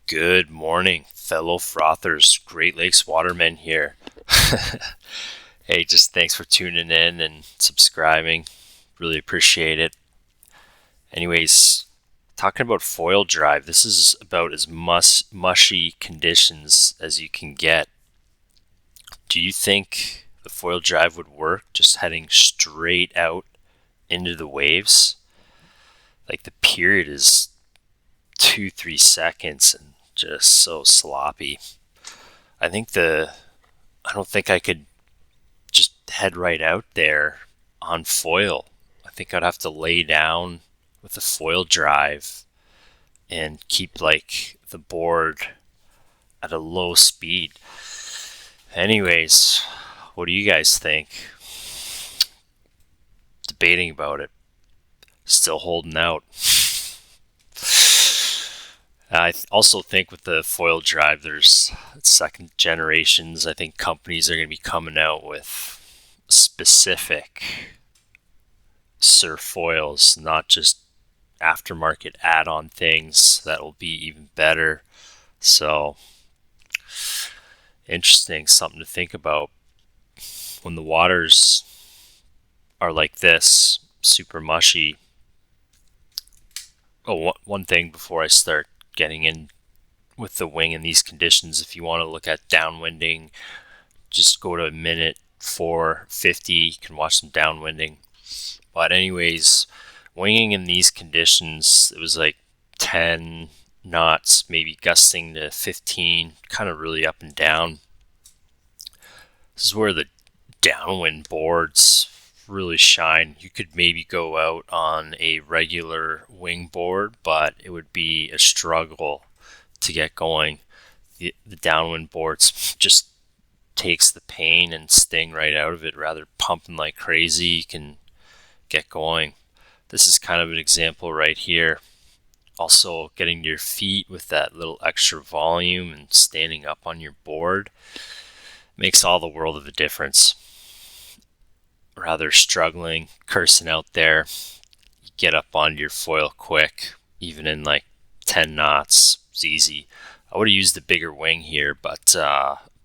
Good morning, fellow frothers. Great Lakes Waterman here. Hey, just thanks for tuning in and subscribing. Really appreciate it. Anyways, talking about Foildrive, this is about as mushy conditions as you can get. Do you think the Foildrive would work just heading straight out into the waves? Like the period is 2-3 seconds and just so sloppy. I don't think I could just head right out there on foil. I think I'd have to lay down with the Foildrive and keep like the board at a low speed. Anyways, what do you guys think? Debating about it. Still holding out. I also think with the Foildrive, there's second generations. I think companies are going to be coming out with specific surf foils, not just aftermarket add-on things that will be even better. So interesting, something to think about when the waters are like this, super mushy. Oh, one thing before I start getting in with the wing in these conditions, if you want to look at downwinding, just go to a minute 4:50. You can watch some downwinding. But anyways, winging in these conditions, it was like 10 knots, maybe gusting to 15, kind of really up and down. This is where the downwind boards really shine. You could maybe go out on a regular wing board, but it would be a struggle to get going. The downwind boards just takes the pain and sting right out of it. Rather pumping like crazy, you can get going. This is kind of an example right here. Also, getting to your feet with that little extra volume and standing up on your board makes all the world of a difference. Rather struggling, cursing out there, you get up onto your foil quick, even in like 10 knots. It's easy. I would have used the bigger wing here, but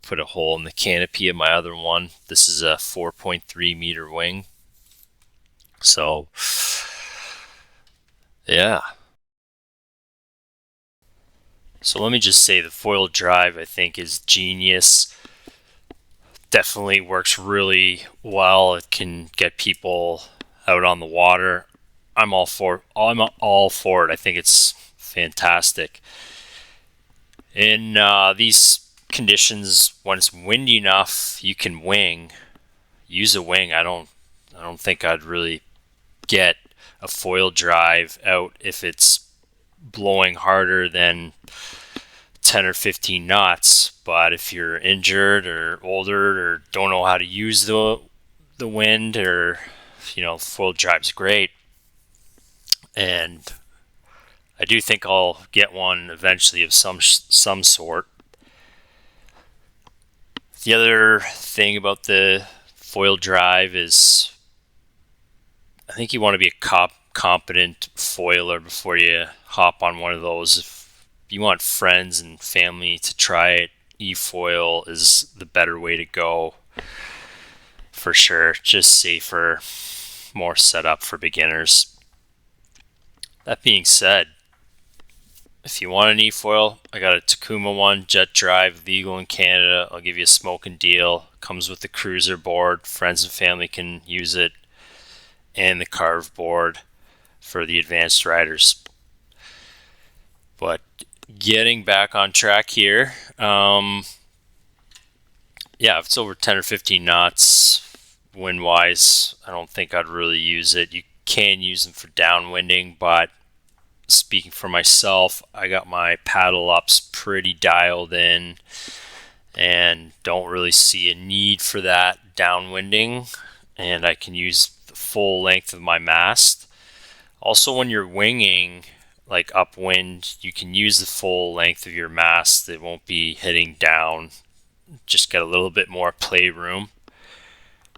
put a hole in the canopy of my other one. This is a 4.3 meter wing. So, yeah. So let me just say the Foildrive I think is genius. Definitely works really well. It can get people out on the water. I'm all for it. I think it's fantastic. In these conditions, when it's windy enough, you can wing. Use a wing. I don't think I'd really get a Foildrive out if it's blowing harder than 10 or 15 knots. But if you're injured or older or don't know how to use the wind, or Foildrive's great. And I do think I'll get one eventually of some sort. The other thing about the Foildrive is I think you want to be a competent foiler before you hop on one of those. If you want friends and family to try it, E-foil is the better way to go for sure. Just safer, more set up for beginners. That being said, if you want an E-foil, I got a Takuma one, Jet Drive, legal in Canada. I'll give you a smoking deal. Comes with the cruiser board. Friends and family can use it. And the carve board for the advanced riders. But getting back on track here, if it's over 10 or 15 knots wind-wise, I don't think I'd really use it. You can use them for downwinding, but speaking for myself, I got my paddle ups pretty dialed in and don't really see a need for that downwinding, and I can use the full length of my mast. Also, when you're winging, like upwind, you can use the full length of your mast. It won't be hitting down. Just get a little bit more playroom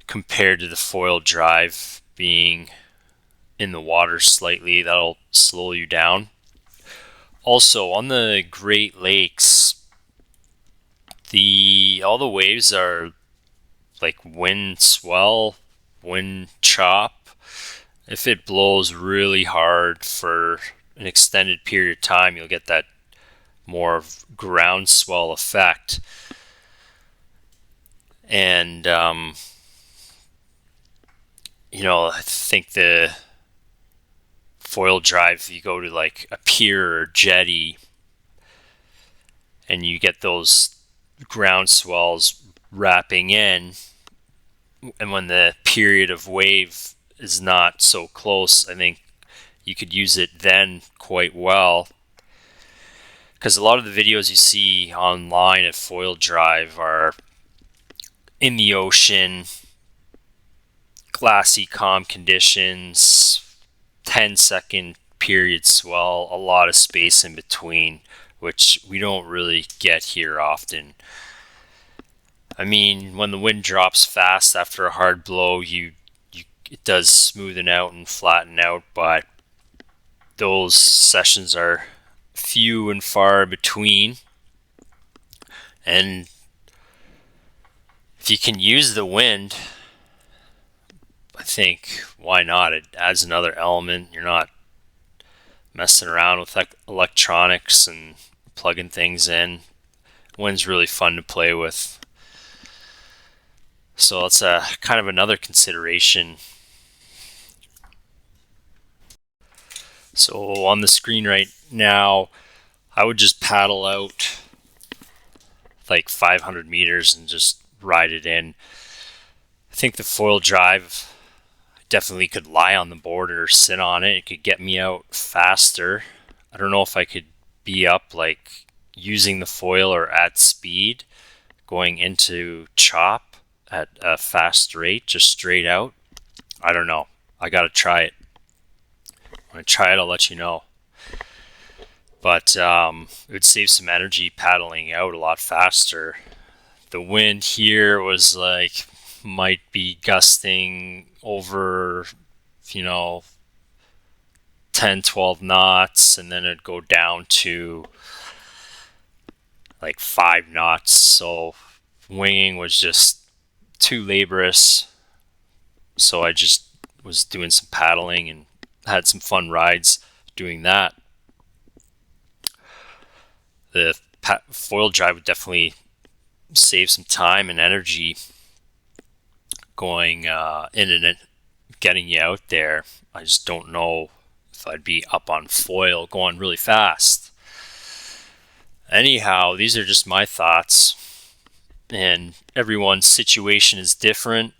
compared to the Foildrive being in the water slightly. That'll slow you down. Also, on the Great Lakes, all the waves are like wind swell, wind chop. If it blows really hard for an extended period of time, you'll get that more groundswell effect. And I think the Foildrive, if you go to like a pier or jetty and you get those ground swells wrapping in, and when the period of wave is not so close, I think you could use it then quite well. Because a lot of the videos you see online at Foildrive are in the ocean, glassy, calm conditions, 10-second period swell, a lot of space in between, which we don't really get here often. I mean, when the wind drops fast after a hard blow, it does smoothen out and flatten out, but those sessions are few and far between. And if you can use the wind, I think, why not? It adds another element. You're not messing around with electronics and plugging things in. Wind's really fun to play with. So that's a kind of another consideration. So on the screen right now, I would just paddle out like 500 meters and just ride it in. I think the Foildrive definitely could lie on the board or sit on it. It could get me out faster. I don't know if I could be up like using the foil or at speed, going into chop at a fast rate, just straight out. I don't know. I gotta try it. When I try it, I'll let you know. But it would save some energy paddling out a lot faster. The wind here was like, might be gusting over 10-12 knots, and then it'd go down to like 5 knots. So winging was just too laborious, so I just was doing some paddling and had some fun rides doing that. The Foildrive would definitely save some time and energy going in and getting you out there. I just don't know if I'd be up on foil going really fast. Anyhow, these are just my thoughts, and everyone's situation is different.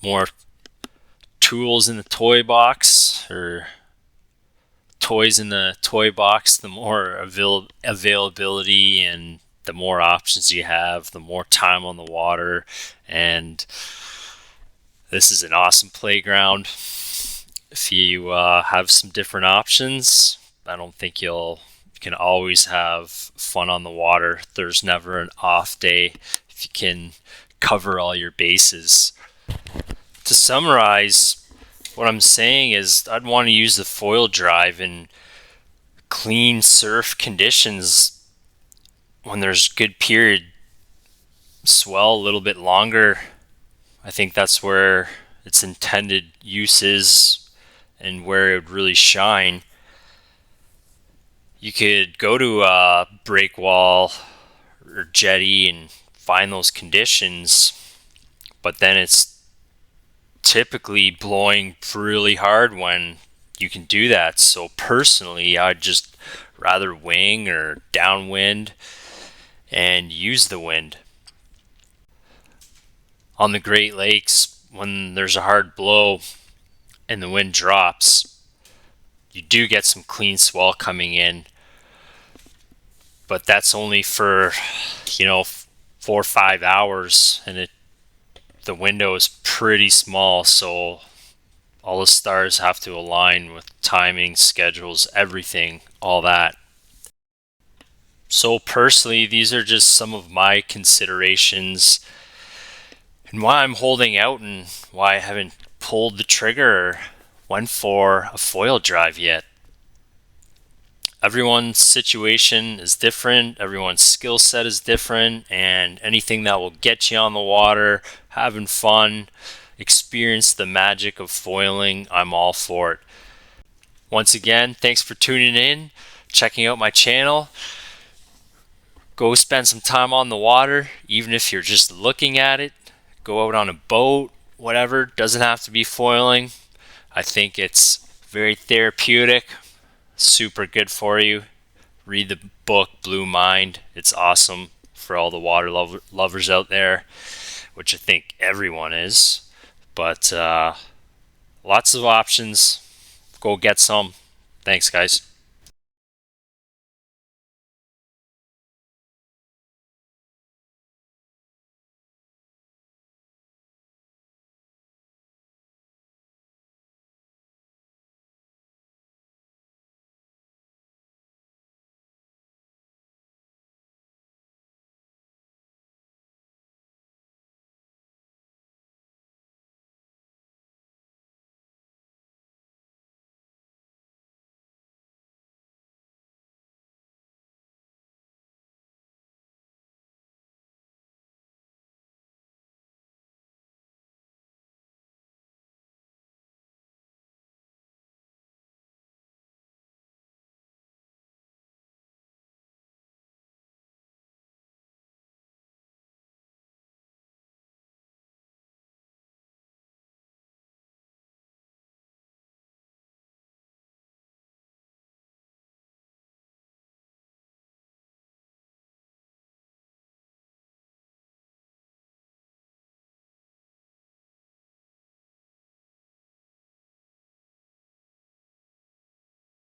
More tools in the toy box, or toys in the toy box, the more availability and the more options you have, the more time on the water. And this is an awesome playground. If you have some different options, I don't think you can always have fun on the water. There's never an off day if you can cover all your bases. To summarize, what I'm saying is I'd want to use the Foildrive in clean surf conditions when there's good period swell, a little bit longer. I think that's where its intended use is and where it would really shine. You could go to a breakwall or jetty and find those conditions, but then it's typically blowing really hard when you can do that. So personally, I'd just rather wing or downwind and use the wind. On the Great Lakes, when there's a hard blow and the wind drops, you do get some clean swell coming in, but that's only for 4 or 5 hours, and the window is pretty small, so all the stars have to align with timing, schedules, everything, all that. So personally, these are just some of my considerations and why I'm holding out and why I haven't pulled the trigger or went for a Foildrive yet. everyone's situation is different, everyone's skill set is different, and anything that will get you on the water, having fun, experience the magic of foiling, I'm all for it. Once again, thanks for tuning in, checking out my channel. Go spend some time on the water, even if you're just looking at it. Go out on a boat, whatever. Doesn't have to be foiling. I think it's very therapeutic, super good for you. Read the book Blue Mind. It's awesome for all the water lovers out there, which I think everyone is. But lots of options. Go get some. Thanks, guys.